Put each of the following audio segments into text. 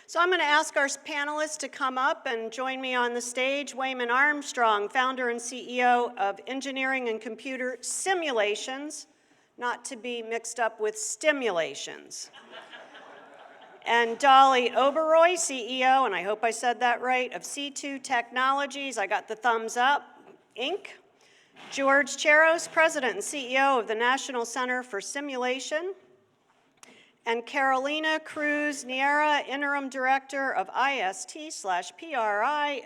So I'm going to ask our panelists to come up and join me on the stage. Waymon Armstrong, founder and CEO of Engineering and Computer Simulations, not to be mixed up with stimulations. And Dolly Oberoi, CEO, and I hope I said that right, of C2 Technologies, I got the thumbs up, Inc. George Cheros, President and CEO of the National Center for Simulation. And Carolina Cruz-Neira, Interim Director of IST/PRI,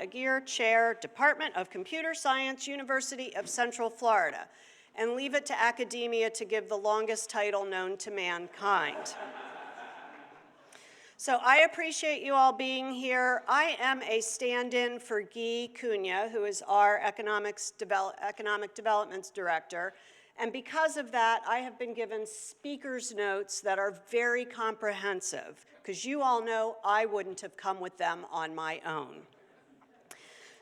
Agere Chair, Department of Computer Science, University of Central Florida. And leave it to academia to give the longest title known to mankind. So I appreciate you all being here. I am a stand-in for Guy Cunha, who is our Economic Development Director. And because of that, I have been given speaker's notes that are very comprehensive, because you all know I wouldn't have come with them on my own.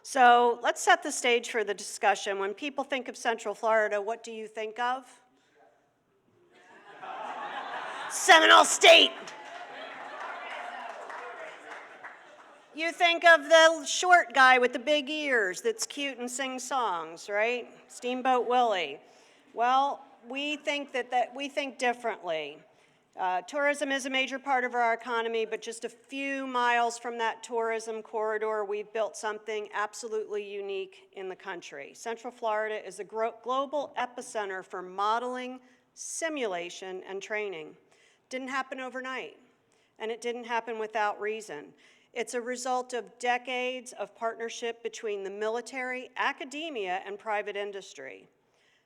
So let's set the stage for the discussion. When people think of Central Florida, what do you think of? Seminole State. You think of the short guy with the big ears that's cute and sings songs, right? Steamboat Willie. Well, we think we think differently. Tourism is a major part of our economy, but just a few miles from that tourism corridor, we've built something absolutely unique in the country. Central Florida is a global epicenter for modeling, simulation, and training. Didn't happen overnight, and it didn't happen without reason. It's a result of decades of partnership between the military, academia, and private industry.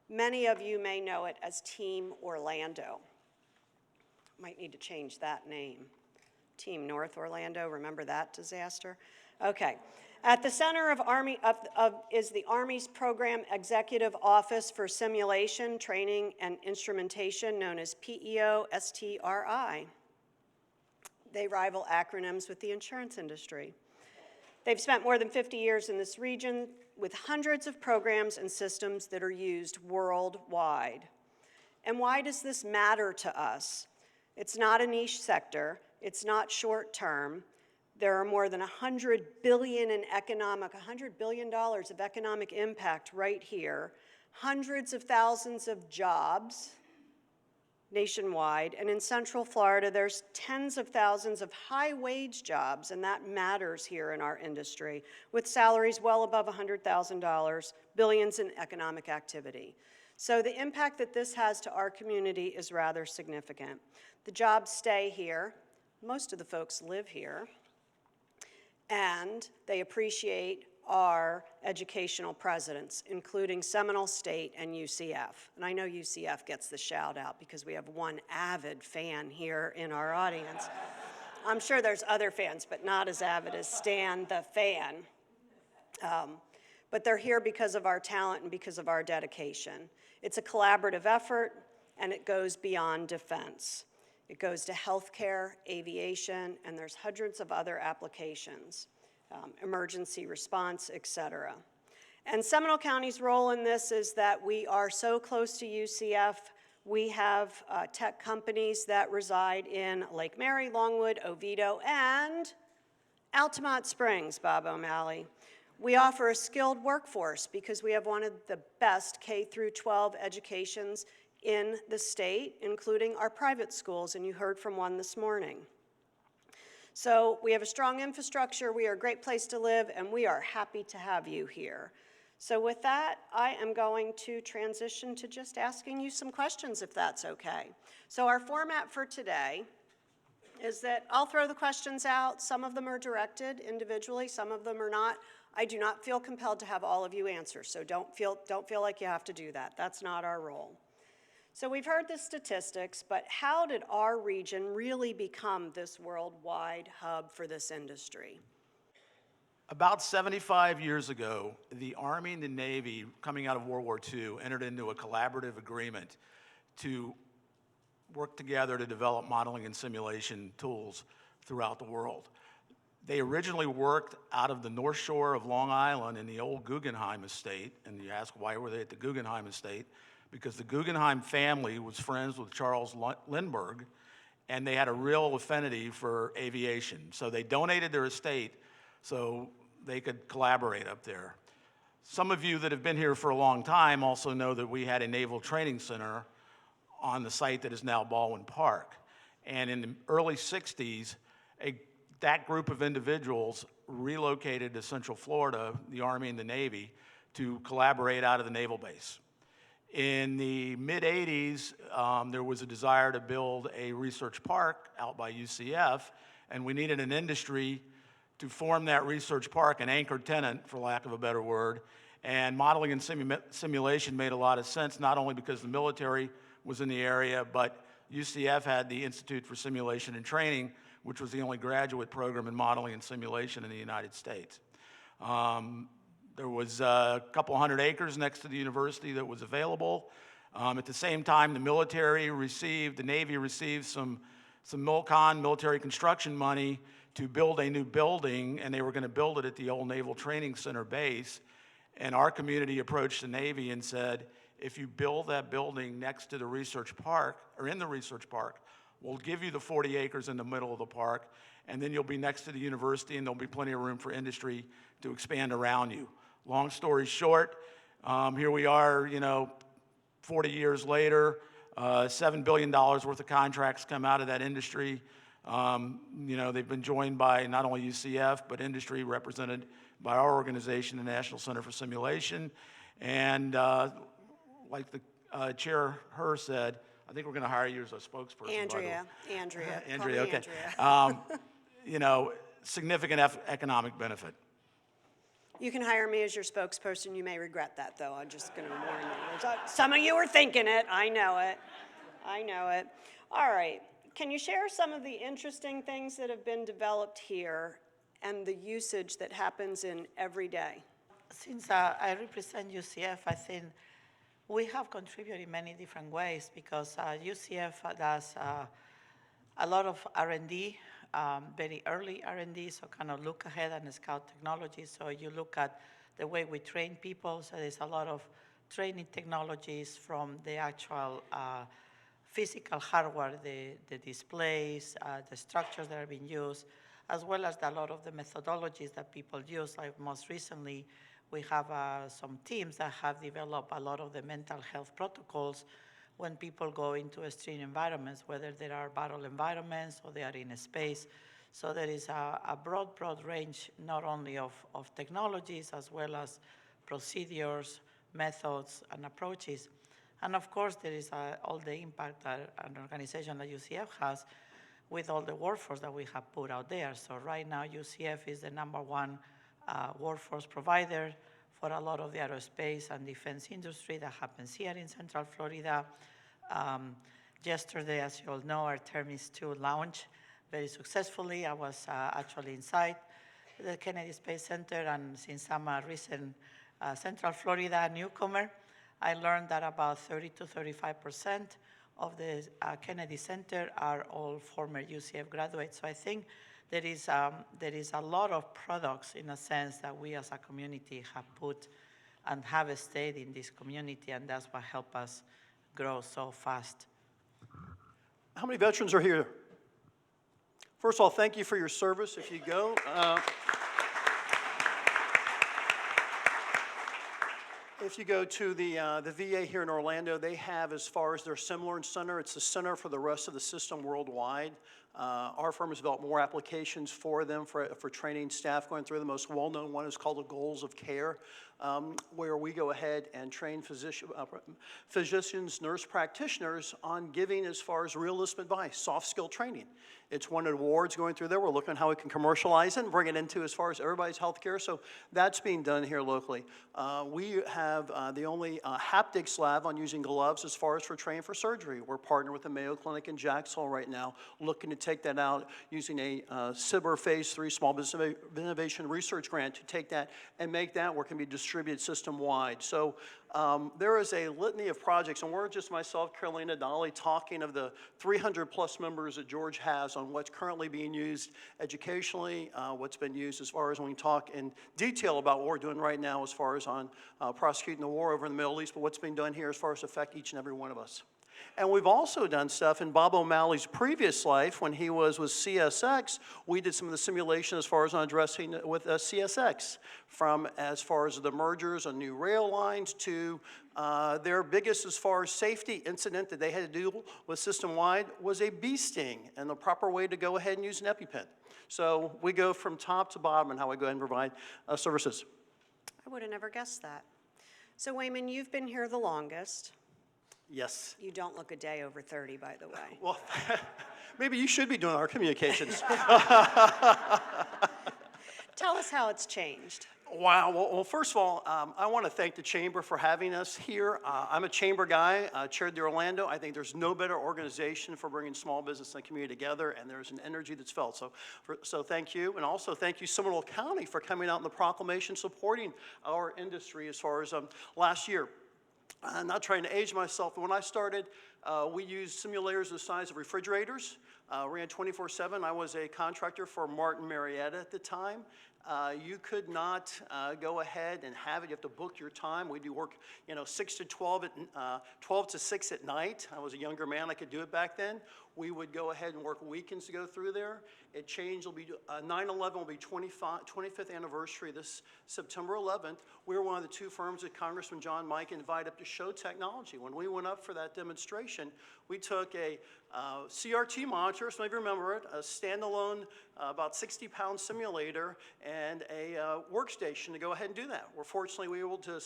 Many of you may know it as Team Orlando. Might need to change that name. Team North Orlando, remember that disaster? Okay. At the center of is the Army's Program Executive Office for Simulation, Training, and Instrumentation, known as PEO-STRI. They rival acronyms with the insurance industry. They've spent more than 50 years in this region with hundreds of programs and systems that are used worldwide. And why does this matter to us? It's not a niche sector. It's not short term. There are more than $100 billion of economic impact right here, hundreds of thousands of jobs nationwide, and in Central Florida, there's tens of thousands of high-wage jobs, and that matters here in our industry, with salaries well above $100,000, billions in economic activity. So the impact that this has to our community is rather significant. The jobs stay here. Most of the folks live here, and they appreciate our educational presence, including Seminole State and UCF. And I know UCF gets the shout out because we have one avid fan here in our audience. I'm sure there's other fans, but not as avid as Stan the fan. But they're here because of our talent and because of our dedication. It's a collaborative effort, and it goes beyond defense. It goes to healthcare, aviation, and there's hundreds of other applications. Emergency response, et cetera. And Seminole County's role in this is that we are so close to UCF. We have tech companies that reside in Lake Mary, Longwood, Oviedo, and Altamont Springs, Bob O'Malley. We offer a skilled workforce because we have one of the best K-12 educations in the state, including our private schools, and you heard from one this morning. So we have a strong infrastructure, we are a great place to live, and we are happy to have you here. So with that, I am going to transition to just asking you some questions, if that's okay. So our format for today is that I'll throw the questions out. Some of them are directed individually, some of them are not. I do not feel compelled to have all of you answer, so don't feel like you have to do that. That's not our role. So we've heard the statistics, but how did our region really become this worldwide hub for this industry? About 75 years ago, the Army and the Navy, coming out of World War II, entered into a collaborative agreement to work together to develop modeling and simulation tools throughout the world. They originally worked out of the North Shore of Long Island in the old Guggenheim estate, and you ask why were they at the Guggenheim estate? Because the Guggenheim family was friends with Charles Lindbergh, and they had a real affinity for aviation. So they donated their estate so they could collaborate up there. Some of you that have been here for a long time also know that we had a naval training center on the site that is now Baldwin Park. And in the early 60s, that group of individuals relocated to Central Florida, the Army and the Navy, to collaborate out of the naval base. In the mid-'80s, there was a desire to build a research park out by UCF, and we needed an industry to form that research park, an anchor tenant, for lack of a better word. And modeling and simulation made a lot of sense, not only because the military was in the area, but UCF had the Institute for Simulation and Training, which was the only graduate program in modeling and simulation in the United States. There was a couple hundred acres next to the university that was available. At the same time, the Navy received some MILCON, military construction money, to build a new building, and they were going to build it at the old Naval Training Center base. And our community approached the Navy and said, if you build that building next to the research park, or in the research park, we'll give you the 40 acres in the middle of the park, and then you'll be next to the university, and there'll be plenty of room for industry to expand around you. Long story short, here we are, 40 years later, $7 billion worth of contracts come out of that industry. They've been joined by not only UCF, but industry represented by our organization, the National Center for Simulation. And like the chair, Herr, said, I think we're going to hire you as a spokesperson. Andria. Andria, okay. Andria. Significant economic benefit. You can hire me as your spokesperson. You may regret that, though. I'm just going to warn you. Some of you are thinking it. I know it. All right. Can you share some of the interesting things that have been developed here and the usage that happens in every day? Since I represent UCF, I think we have contributed in many different ways because UCF does a lot of R&D, very early R&D, so kind of look ahead and scout technology. So you look at the way we train people, so there's a lot of training technologies from the actual physical hardware, the displays, the structures that are being used, as well as a lot of the methodologies that people use. Like most recently, we have some teams that have developed a lot of the mental health protocols when people go into extreme environments, whether there are battle environments or they are in a space. So there is a broad range, not only of technologies, as well as procedures, methods, and approaches. And of course, there is all the impact that an organization like UCF has with all the workforce that we have put out there. So right now, UCF is the #1 workforce provider for a lot of the aerospace and defense industry that happens here in Central Florida. Yesterday, as you all know, our Termis 2 launched very successfully. I was actually inside the Kennedy Space Center, and since I'm a recent Central Florida newcomer, I learned that about 30 to 35% of the Kennedy Center are all former UCF graduates. So I think there is a lot of products, in a sense, that we as a community have put and have stayed in this community, and that's what helped us grow so fast. How many veterans are here? First of all, thank you for your service. If you go. If you go to the VA here in Orlando, they have, as far as their Similar Center, it's the center for the rest of the system worldwide. Our firm has developed more applications for them for training staff going through. The most well-known one is called the Goals of Care, where we go ahead and train physicians, nurse practitioners on giving as far as realistic advice, soft skill training. It's won awards going through there. We're looking at how we can commercialize it and bring it into as far as everybody's healthcare. So that's being done here locally. We have the only haptics lab on using gloves as far as for training for surgery. We're partnered with the Mayo Clinic in Jacksonville right now, looking to take that out using a SBIR Phase 3 Small Business Innovation Research Grant to take that and make that where it can be distributed system-wide. So there is a litany of projects, and we're just myself, Carolina, Dolly, talking of the 300-plus members that George has on what's currently being used educationally, what's been used as far as when we talk in detail about what we're doing right now as far as on prosecuting the war over in the Middle East, but what's being done here as far as affect each and every one of us. And we've also done stuff in Bob O'Malley's previous life when he was with CSX. We did some of the simulation as far as on addressing with CSX, from as far as the mergers on new rail lines to their biggest as far as safety incident that they had to deal with system-wide was a bee sting and the proper way to go ahead and use an EpiPen. So we go from top to bottom in how we go ahead and provide services. I would have never guessed that. So Waymon, you've been here the longest. Yes. You don't look a day over 30, by the way. Well, maybe you should be doing our communications. Tell us how it's changed. Wow. Well, first of all, I want to thank the Chamber for having us here. I'm a Chamber guy, chaired the Orlando. I think there's no better organization for bringing small business and community together, and there's an energy that's felt. So thank you. And also thank you, Seminole County, for coming out in the proclamation supporting our industry as far as last year. I'm not trying to age myself, but when I started, we used simulators the size of refrigerators, ran 24/7. I was a contractor for Martin Marietta at the time. You could not go ahead and have it. You have to book your time. We do work, 6 to 12, 12 to 6 at night. I was a younger man. I could do it back then. We would go ahead and work weekends to go through there. It changed. It'll be 9/11 will be 25th anniversary this September 11th. We were one of the two firms that Congressman John Mike invited up to show technology. When we went up for that demonstration, we took a CRT monitor, some of you remember it, a standalone about 60-pound simulator, and a workstation to go ahead and do that. Fortunately, we were able to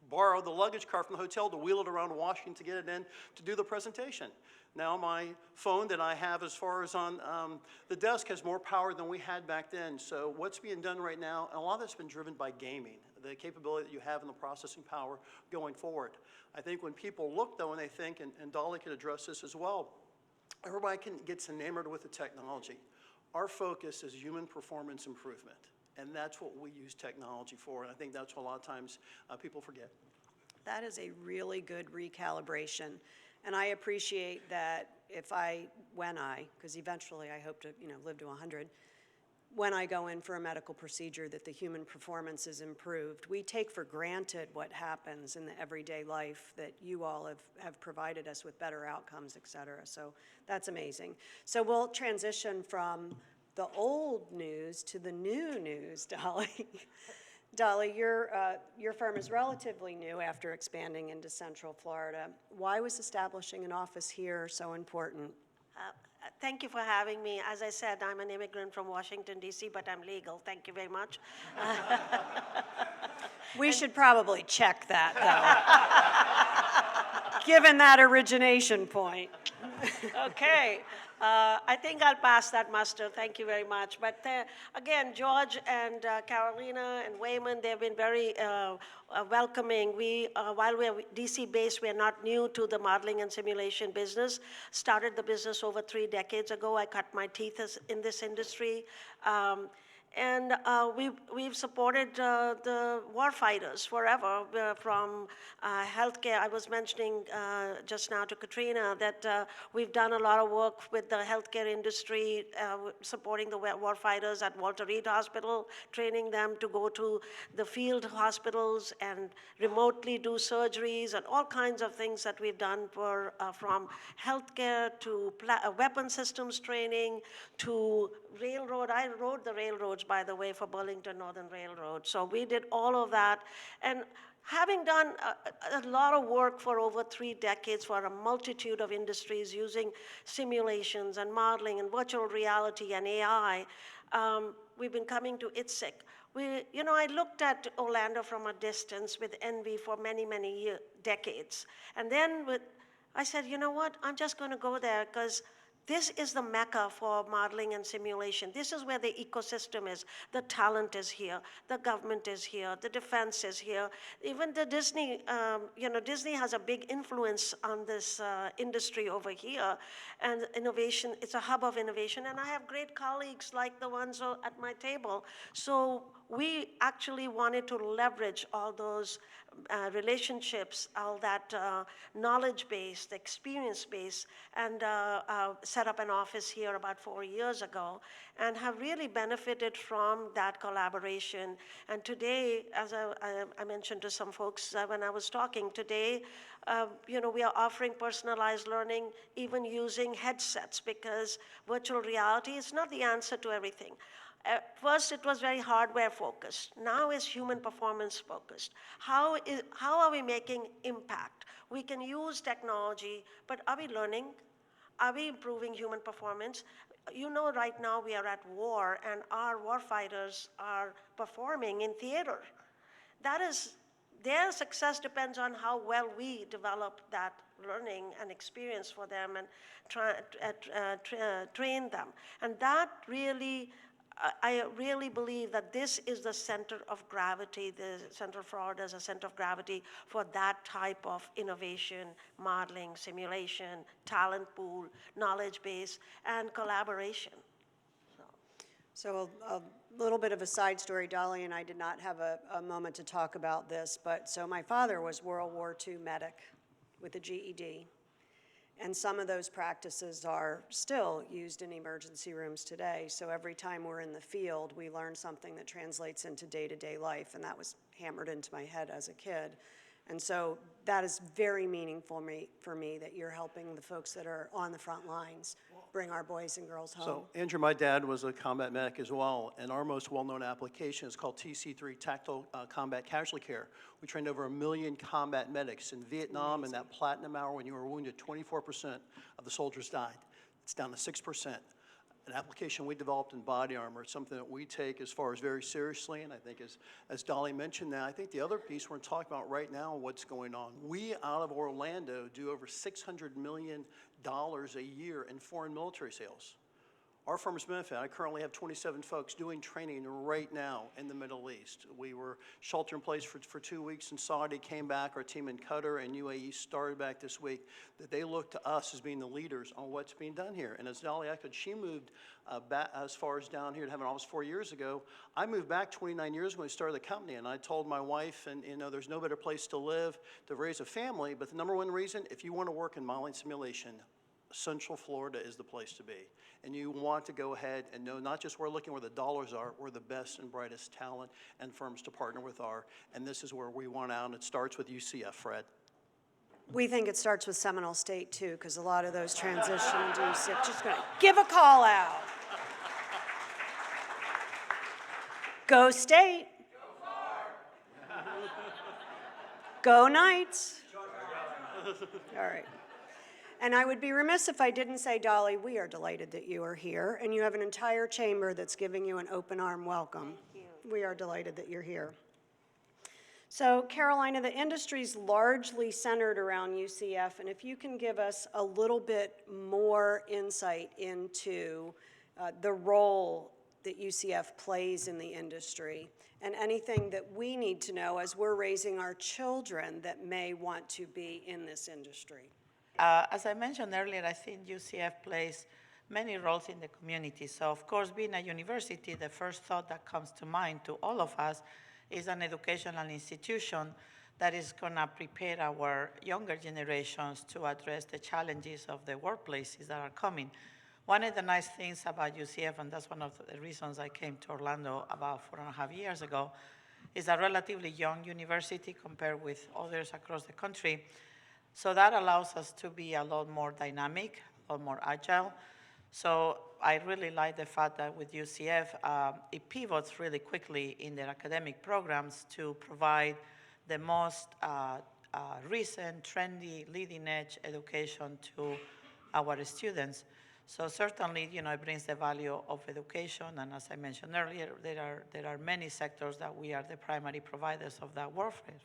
borrow the luggage car from the hotel to wheel it around Washington to get it in to do the presentation. Now my phone that I have as far as on the desk has more power than we had back then. So what's being done right now, and a lot of that's been driven by gaming, the capability that you have in the processing power going forward. I think when people look though and they think, and Dolly could address this as well, everybody gets enamored with the technology. Our focus is human performance improvement, and that's what we use technology for, and I think that's what a lot of times people forget. That is a really good recalibration. And I appreciate that because eventually I hope to, live to 100, when I go in for a medical procedure that the human performance is improved. We take for granted what happens in the everyday life that you all have provided us with better outcomes, et cetera. So that's amazing. So we'll transition from the old news to the new news, Dolly. Dolly, your firm is relatively new after expanding into Central Florida. Why was establishing an office here so important? Thank you for having me. As I said, I'm an immigrant from Washington, D.C., but I'm legal. Thank you very much. We should probably check that, though, given that origination point. Okay. I think I'll pass that muster. Thank you very much. But again, George and Carolina and Waymon, they've been very welcoming. While we're DC-based, we're not new to the modeling and simulation business. Started the business over 3 decades ago. I cut my teeth in this industry. And we've supported the warfighters forever, from healthcare. I was mentioning just now to Katrina that we've done a lot of work with the healthcare industry, supporting the warfighters at Walter Reed Hospital, training them to go to the field hospitals and remotely do surgeries and all kinds of things that we've done for from healthcare to weapon systems training to railroad. I rode the railroads, by the way, for Burlington Northern Railroad. So we did all of that. And having done a lot of work for over 3 decades for a multitude of industries using simulations and modeling and virtual reality and AI, we've been coming to ITSEC. I looked at Orlando from a distance with envy for many, many decades. And then I said, you know what, I'm just going to go there because this is the mecca for modeling and simulation. This is where the ecosystem is. The talent is here. The government is here. The defense is here. Even the Disney, Disney has a big influence on this industry over here. And innovation, it's a hub of innovation. And I have great colleagues like the ones at my table. So we actually wanted to leverage all those relationships, all that knowledge base, the experience base, and set up an office here about 4 years ago, and have really benefited from that collaboration. And today, as I mentioned to some folks when I was talking today, we are offering personalized learning, even using headsets, because virtual reality is not the answer to everything. At first, it was very hardware focused. Now it's human performance focused. How are we making impact? We can use technology, but are we learning? Are we improving human performance? Right now we are at war, and our warfighters are performing in theater. Their success depends on how well we develop that learning and experience for them and train them. And that really, I really believe that this is the center of gravity, the Center for Florida is a center of gravity for that type of innovation, modeling, simulation, talent pool, knowledge base, and collaboration. So a little bit of a side story. Dolly and I did not have a moment to talk about this, but so my father was World War II medic with a GED. And some of those practices are still used in emergency rooms today. So every time we're in the field, we learn something that translates into day-to-day life, and that was hammered into my head as a kid. And so that is very meaningful for me that you're helping the folks that are on the front lines bring our boys and girls home. So, Andrew, my dad was a combat medic as well, and our most well-known application is called TC3, Tactical Combat Casualty Care. We trained over 1 million combat medics in Vietnam. In that platinum hour when you were wounded, 24% of the soldiers died. It's down to 6%. An application we developed in body armor. It's something that we take as far as very seriously, and I think as Dolly mentioned that, I think the other piece we're talking about right now, what's going on. We, out of Orlando, do over $600 million a year in foreign military sales. Our firm is benefit. I currently have 27 folks doing training right now in the Middle East. We were shelter in place for 2 weeks in Saudi, came back. Our team in Qatar and UAE started back this week. That they look to us as being the leaders on what's being done here. And as Dolly echoed, she moved back as far as down here to have an office 4 years ago. I moved back 29 years when we started the company, and I told my wife, and there's no better place to live, to raise a family, but the number one reason, if you want to work in modeling simulation, Central Florida is the place to be. And you want to go ahead and know not just we're looking where the dollars are, where the best and brightest talent and firms to partner with are, and this is where we want out, and it starts with UCF, Fred. We think it starts with Seminole State, too, because a lot of those transition into UCF. Just going to give a call out. Go State. Go Knights. All right. And I would be remiss if I didn't say, Dolly, we are delighted that you are here, and you have an entire chamber that's giving you an open arm welcome. We are delighted that you're here. So, Carolina, the industry's largely centered around UCF, and if you can give us a little bit more insight into the role that UCF plays in the industry, and anything that we need to know as we're raising our children that may want to be in this industry. As I mentioned earlier, I think UCF plays many roles in the community. So, of course, being a university, the first thought that comes to mind to all of us is an educational institution that is going to prepare our younger generations to address the challenges of the workplaces that are coming. One of the nice things about UCF, and that's one of the reasons I came to Orlando about 4.5 years ago, is a relatively young university compared with others across the country. So that allows us to be a lot more dynamic, a lot more agile. So I really like the fact that with UCF, it pivots really quickly in their academic programs to provide the most recent, trendy, leading-edge education to our students. So certainly, it brings the value of education, and as I mentioned earlier, there are many sectors that we are the primary providers of that workforce.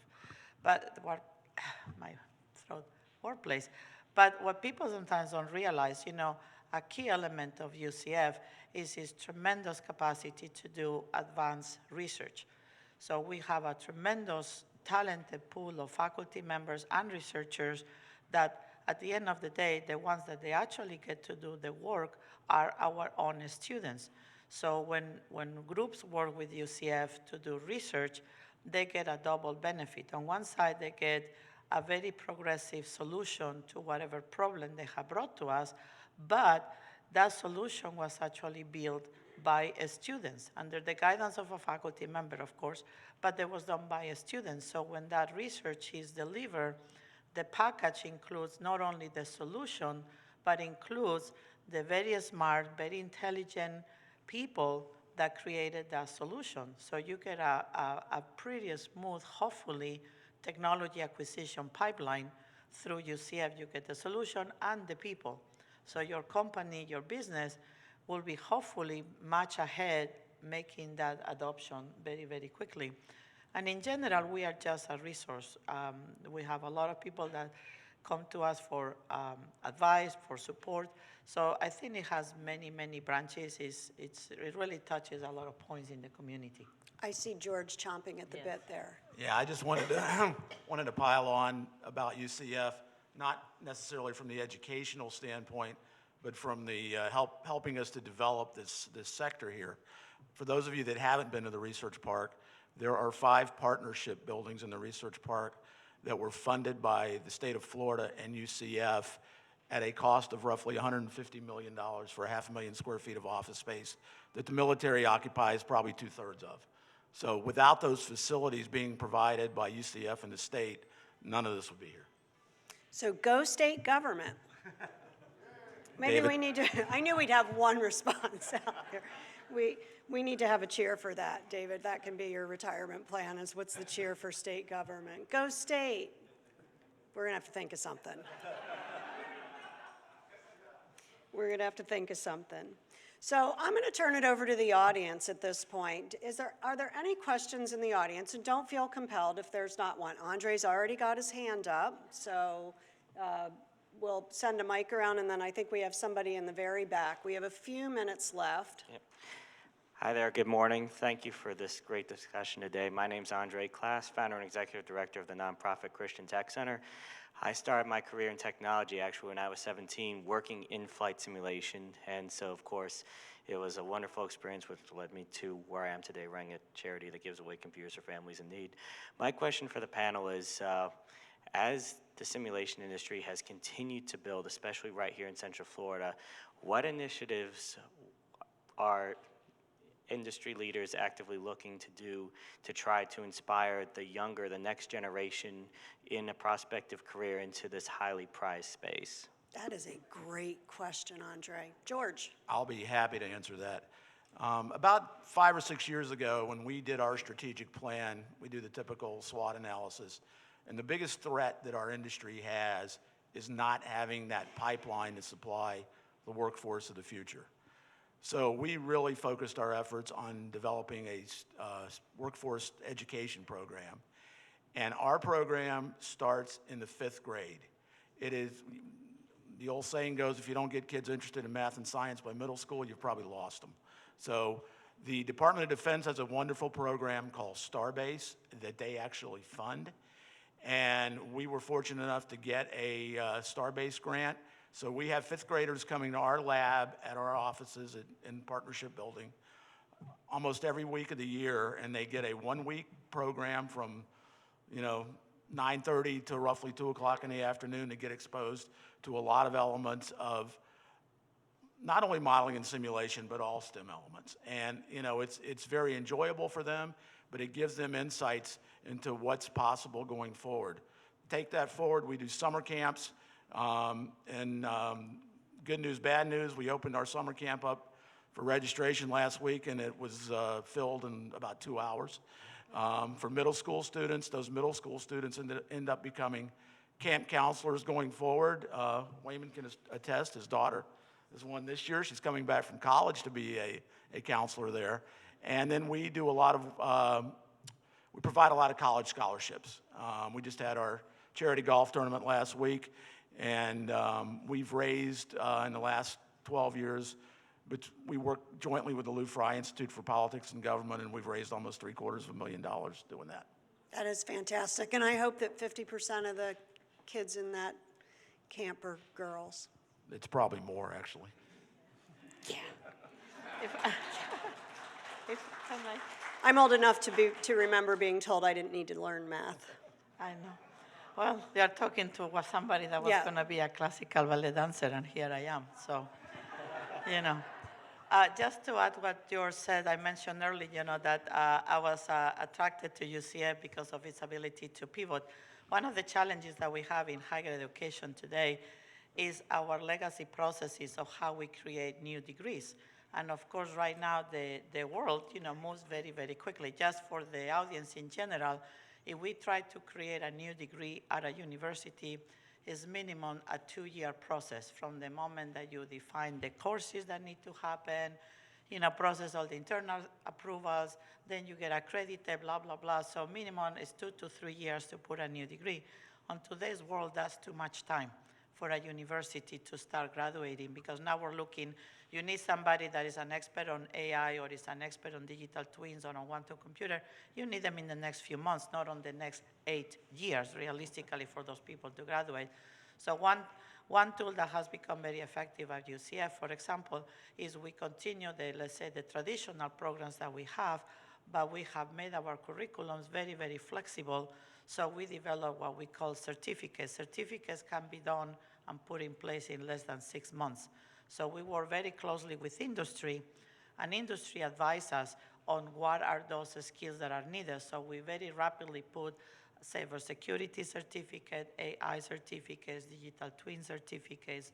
But workplace. But what people sometimes don't realize, a key element of UCF is its tremendous capacity to do advanced research. So we have a tremendous talented pool of faculty members and researchers that at the end of the day, the ones that they actually get to do the work are our own students. So when groups work with UCF to do research, they get a double benefit. On one side, they get a very progressive solution to whatever problem they have brought to us, but that solution was actually built by students under the guidance of a faculty member, of course, but it was done by students. So when that research is delivered, the package includes not only the solution, but includes the very smart, very intelligent people that created that solution. So you get a pretty smooth, hopefully, technology acquisition pipeline through UCF. You get the solution and the people. So your company, your business will be hopefully much ahead, making that adoption very, very quickly. And in general, we are just a resource. We have a lot of people that come to us for advice, for support. So I think it has many, many branches. It really touches a lot of points in the community. I see George chomping at the bit there. Yeah, I just wanted to, wanted to pile on about UCF, not necessarily from the educational standpoint, but from the helping us to develop this sector here. For those of you that haven't been to the research park, there are 5 partnership buildings in the research park that were funded by the state of Florida and UCF at a cost of roughly $150 million for 500,000 square feet of office space that the military occupies probably 2/3 of. So without those facilities being provided by UCF and the state, none of this would be here. So go state government. Maybe David. we need to, I knew we'd have one response out here. We need to have a cheer for that, David. That can be your retirement plan, is what's the cheer for state government? Go state. We're gonna have to think of something. We're gonna have to think of something. So I'm gonna turn it over to the audience at this point. Are there any questions in the audience? And don't feel compelled if there's not one. Andre's already got his hand up, so we'll send a mic around, and then I think we have somebody in the very back. We have a few minutes left. Yep. Hi there, good morning. Thank you for this great discussion today. My name's Andre Klass, founder and executive director of the nonprofit Christian Tech Center. I started my career in technology actually when I was 17, working in flight simulation, and so of course it was a wonderful experience which led me to where I am today, running a charity that gives away computers for families in need. My question for the panel is, as the simulation industry has continued to build, especially right here in Central Florida, what initiatives are industry leaders actively looking to do to try to inspire the younger, the next generation in a prospective career into this highly prized space? That is a great question, Andre. George. I'll be happy to answer that. About 5 or 6 years ago, when we did our strategic plan, we do the typical SWOT analysis, and the biggest threat that our industry has is not having that pipeline to supply the workforce of the future. So we really focused our efforts on developing a workforce education program. And our program starts in the 5th grade. It is, the old saying goes, if you don't get kids interested in math and science by middle school, you've probably lost them. So the Department of Defense has a wonderful program called Starbase that they actually fund. And we were fortunate enough to get a Starbase grant. So we have 5th graders coming to our lab at our offices in Partnership Building almost every week of the year, and they get a 1-week program from, 9:30 to roughly 2 o'clock in the afternoon to get exposed to a lot of elements of not only modeling and simulation, but all STEM elements. And, it's very enjoyable for them, but it gives them insights into what's possible going forward. Take that forward, we do summer camps. Good news, bad news, we opened our summer camp up for registration last week, and it was filled in about 2 hours. For middle school students, those middle school students end up becoming camp counselors going forward. Waymon can attest, his daughter is one this year. She's coming back from college to be a counselor there. And then we do we provide a lot of college scholarships. We just had our charity golf tournament last week, and we've raised in the last 12 years, but we work jointly with the Lou Fry Institute for Politics and Government, and we've raised almost $750,000 doing that. That is fantastic, and I hope that 50% of the kids in that camp are girls. It's probably more, actually. Yeah. If I'm like, I'm old enough to remember being told I didn't need to learn math. I know. Well, they are talking to somebody that was Yeah. going to be a classical ballet dancer, and here I am. So, you know. Just to add what George said, I mentioned earlier, that I was attracted to UCF because of its ability to pivot. One of the challenges that we have in higher education today is our legacy processes of how we create new degrees. And of course, right now, the world, moves very, very quickly. Just for the audience in general, if we try to create a new degree at a university, is minimum a 2-year process from the moment that you define the courses that need to happen, process all the internal approvals, then you get accredited, blah, blah, blah. So minimum is 2 to 3 years to put a new degree. On today's world, that's too much time for a university to start graduating, because now we're looking, you need somebody that is an expert on AI or is an expert on digital twins or on quantum computer. You need them in the next few months, not on the next 8 years, realistically, for those people to graduate. So one tool that has become very effective at UCF, for example, is we continue let's say, the traditional programs that we have, but we have made our curriculums very, very flexible. So we develop what we call certificates. Certificates can be done and put in place in less than 6 months. So we work very closely with industry, and industry advises us on what are those skills that are needed. So we very rapidly put cybersecurity certificate, AI certificates, digital twin certificates,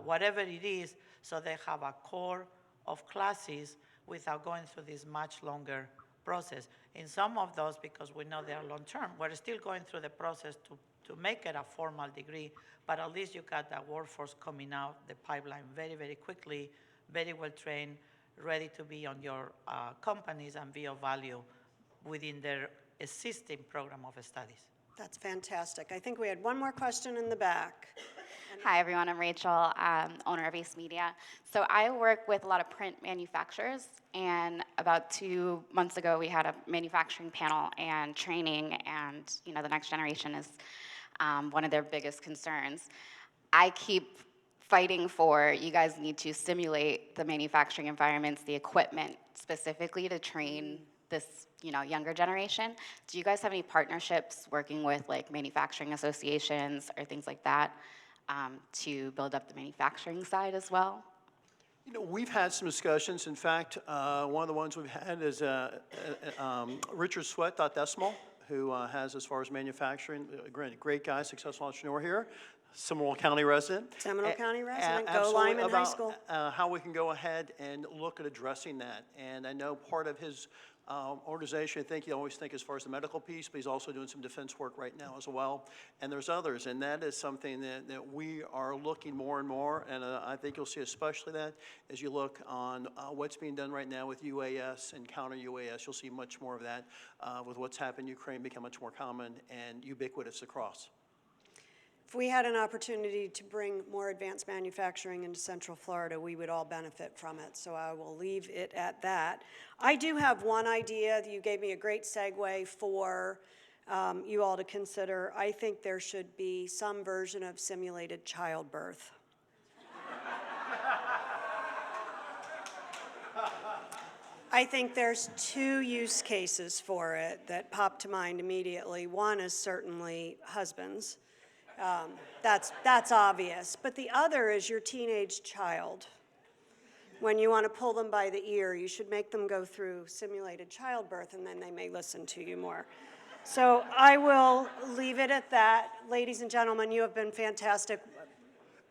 whatever it is, so they have a core of classes without going through this much longer process. In some of those, because we know they are long-term, we're still going through the process to make it a formal degree, but at least you got that workforce coming out the pipeline very, very quickly, very well trained, ready to be on your companies and be of value within their existing program of studies. That's fantastic. I think we had one more question in the back. Hi, everyone. I'm Rachel, owner of Ace Media. So I work with a lot of print manufacturers, and about 2 months ago, we had a manufacturing panel and training, and the next generation is one of their biggest concerns. I keep fighting for, you guys need to simulate the manufacturing environments, the equipment, specifically to train this younger generation. Do you guys have any partnerships working with like manufacturing associations or things like that to build up the manufacturing side as well? We've had some discussions. In fact, one of the ones we've had is Richard Sweat.Decimal, who has, as far as manufacturing, great guy, successful entrepreneur here, Seminole County resident. Seminole County resident, go Absolutely, Lyman High School. How we can go ahead and look at addressing that. And I know part of his organization, I think you always think as far as the medical piece, but he's also doing some defense work right now as well. And there's others, and that is something that we are looking more and more, and I think you'll see especially that as you look on what's being done right now with UAS and counter UAS. You'll see much more of that with what's happened in Ukraine become much more common and ubiquitous across. If we had an opportunity to bring more advanced manufacturing into Central Florida, we would all benefit from it, so I will leave it at that. I do have one idea. You gave me a great segue for you all to consider. I think there should be some version of simulated childbirth. I think there's 2 use cases for it that pop to mind immediately. One is certainly husbands. That's obvious. But the other is your teenage child. When you want to pull them by the ear, you should make them go through simulated childbirth, and then they may listen to you more. So I will leave it at that. Ladies and gentlemen, you have been fantastic.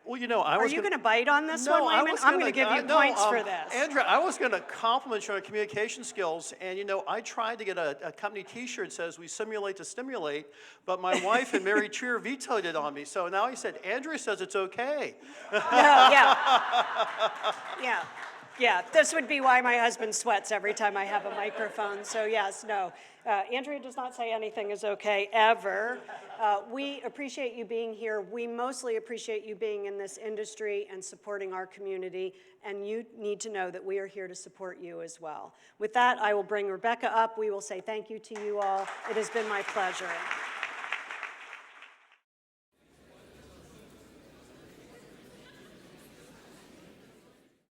Well, Are you going to bite on this one, Waymon? I'm going to give you points for this. Andrea, I was going to compliment you on communication skills, and I tried to get a company T-shirt that says "We simulate to stimulate," but my wife and Mary Cheer vetoed it on me. So now he said, "Andrea says it's okay." No, yeah. This would be why my husband sweats every time I have a microphone. So yes, no. Andrea does not say anything is okay, ever. We appreciate you being here. We mostly appreciate you being in this industry and supporting our community, and you need to know that we are here to support you as well. With that, I will bring Rebecca up. We will say thank you to you all. It has been my pleasure.